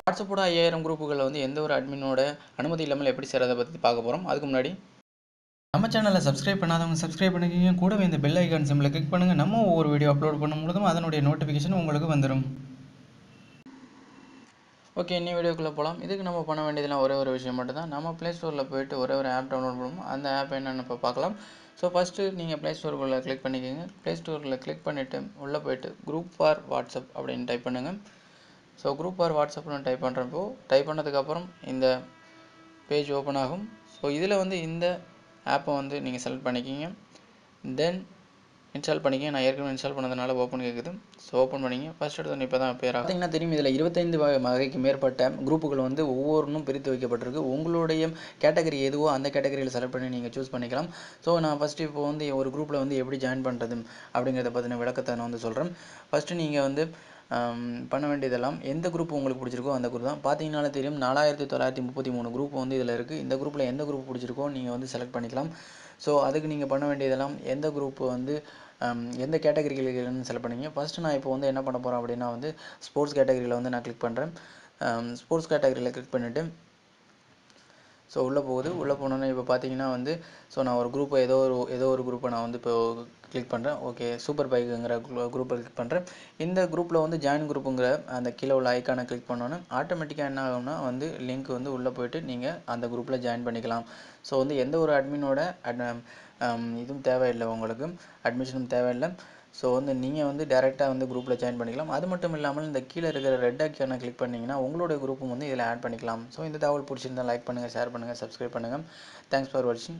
வாட்ஸ்அப்போட 5000 குரூப்புகளில் வந்து எந்த ஒரு அட்மினோட அனுமதி இல்லாமல் எப்படி சேரதை பற்றி பார்க்க போகிறோம். அதுக்கு முன்னாடி நம்ம சேனலை சப்ஸ்கிரைப் பண்ணாதவங்க சப்ஸ்கிரைப் பண்ணிக்கிங்க. கூடவே இந்த பெல் ஐக்கான் சிம்பிளை கிளிக் பண்ணுங்கள். நம்ம ஒவ்வொரு வீடியோ அப்லோட் பண்ணும் பொழுதும் அதனுடைய நோட்டிஃபிகேஷன் உங்களுக்கு வந்துடும். ஓகே, இன்னும் வீடியோக்குள்ளே போகலாம். இதுக்கு நம்ம பண்ண வேண்டியதெல்லாம் ஒரே ஒரு விஷயம் மட்டும் தான். நம்ம ப்ளே ஸ்டோரில் போய்ட்டு ஒரே ஒரு ஆப் டவுன்லோட் பண்ணுவோம். அந்த ஆப் என்னென்னு இப்போ பார்க்கலாம். ஸோ ஃபஸ்ட்டு நீங்கள் ப்ளே ஸ்டோருக்குள்ளே கிளிக் பண்ணிக்கோங்க. ப்ளே ஸ்டோரில் கிளிக் பண்ணிவிட்டு உள்ளே போய்ட்டு குரூப் ஃபார் வாட்ஸ்அப் அப்படின்னு டைப் பண்ணுங்கள். ஸோ குரூப் ஃபார் வாட்ஸ்அப்னு டைப் பண்ணுறப்போ டைப் பண்ணதுக்கப்புறம் இந்த பேஜ் ஓப்பன் ஆகும். ஸோ இதில் வந்து இந்த ஆப்பை வந்து நீங்கள் செலக்ட் பண்ணிக்கிங்க. தென் இன்ஸ்டால் பண்ணிக்க. நான் ஏற்கனவே இன்ஸ்டால் பண்ணதுனால ஓப்பன் கேட்குது. ஸோ ஓப்பன் பண்ணிங்க. ஃபஸ்ட் எடுத்து இப்போ தான் பேர் பார்த்தீங்கன்னா தெரியும். இதில் 25 வகைக்கு மேற்பட்ட குரூப்புகள் வந்து ஒவ்வொன்றும் பிரித்து வைக்கப்பட்டிருக்கு. உங்களுடைய கேட்டகரி எதுவோ அந்த கேட்டகரியில் செலக்ட் பண்ணி நீங்கள் சூஸ் பண்ணிக்கலாம். ஸோ நான் ஃபஸ்ட்டு இப்போ வந்து ஒரு குரூப்பில் வந்து எப்படி ஜாயின் பண்ணுறது அப்படிங்கிறத பற்றின விளக்கத்தை நான் வந்து சொல்கிறேன். ஃபஸ்ட்டு நீங்கள் வந்து பண்ண வேண்டியதெல்லாம் எந்த குரூப் உங்களுக்கு பிடிச்சிருக்கோ அந்த குரூப் தான். பார்த்தீங்கன்னாலே தெரியும் 4933 குரூப் வந்து இதில் இருக்குது. இந்த குரூப்பில் எந்த குரூப் பிடிச்சிருக்கோ நீங்கள் வந்து செலக்ட் பண்ணிக்கலாம். ஸோ அதுக்கு நீங்கள் பண்ண வேண்டியதெல்லாம் எந்த குரூப் வந்து எந்த கேட்டகரிகளுன்னு செலக்ட் பண்ணிங்க. ஃபஸ்ட்டு நான் இப்போ வந்து என்ன பண்ண போகிறேன் அப்படின்னா வந்து ஸ்போர்ட்ஸ் கேட்டகரியில் வந்து நான் கிளிக் பண்ணுறேன். ஸ்போர்ட்ஸ் கேட்டகரியில் கிளிக் பண்ணிவிட்டு ஸோ உள்ளே போகுது. உள்ளே போனோன்னே இப்போ பார்த்தீங்கன்னா வந்து ஸோ நான் ஒரு குரூப்பை ஏதோ ஒரு குரூப்பை நான் வந்து இப்போ கிளிக் பண்ணுறேன். ஓகே, சூப்பர் பைக்குங்கிற குரூப்பை கிளிக் பண்ணுறேன். இந்த குரூப்பில் வந்து ஜாயின் குரூப்புங்கிற அந்த கீழே உள்ள ஐக்கானை கிளிக் பண்ணோன்னே ஆட்டோமேட்டிக்காக என்ன ஆகும்னா வந்து லிங்க் வந்து உள்ளே போய்ட்டு நீங்கள் அந்த குரூப்பில் ஜாயின் பண்ணிக்கலாம். ஸோ வந்து எந்த ஒரு அட்மினோட இதுவும் தேவையில்லை, உங்களுக்கு அட்மிஷனும் தேவையில்லை. ஸோ வந்து நீங்கள் வந்து டேரெக்டாக வந்து குரூப்பில் ஜாயின் பண்ணிக்கலாம். அது மட்டும் இல்லாமல் இந்த கீழே இருக்கிற ரெட் ஐக்கானை கிளிக் பண்ணிங்கன்னா உங்களுடைய குரூப்பும் வந்து இதில் ஆட் பண்ணிக்கலாம். ஸோ இந்த தகவல் பிடிச்சிருந்தால் லைக் பண்ணுங்கள், ஷேர் பண்ணுங்கள், சப்ஸ்கிரைப் பண்ணுங்கள். தேங்க்ஸ் ஃபார் வாட்சிங்.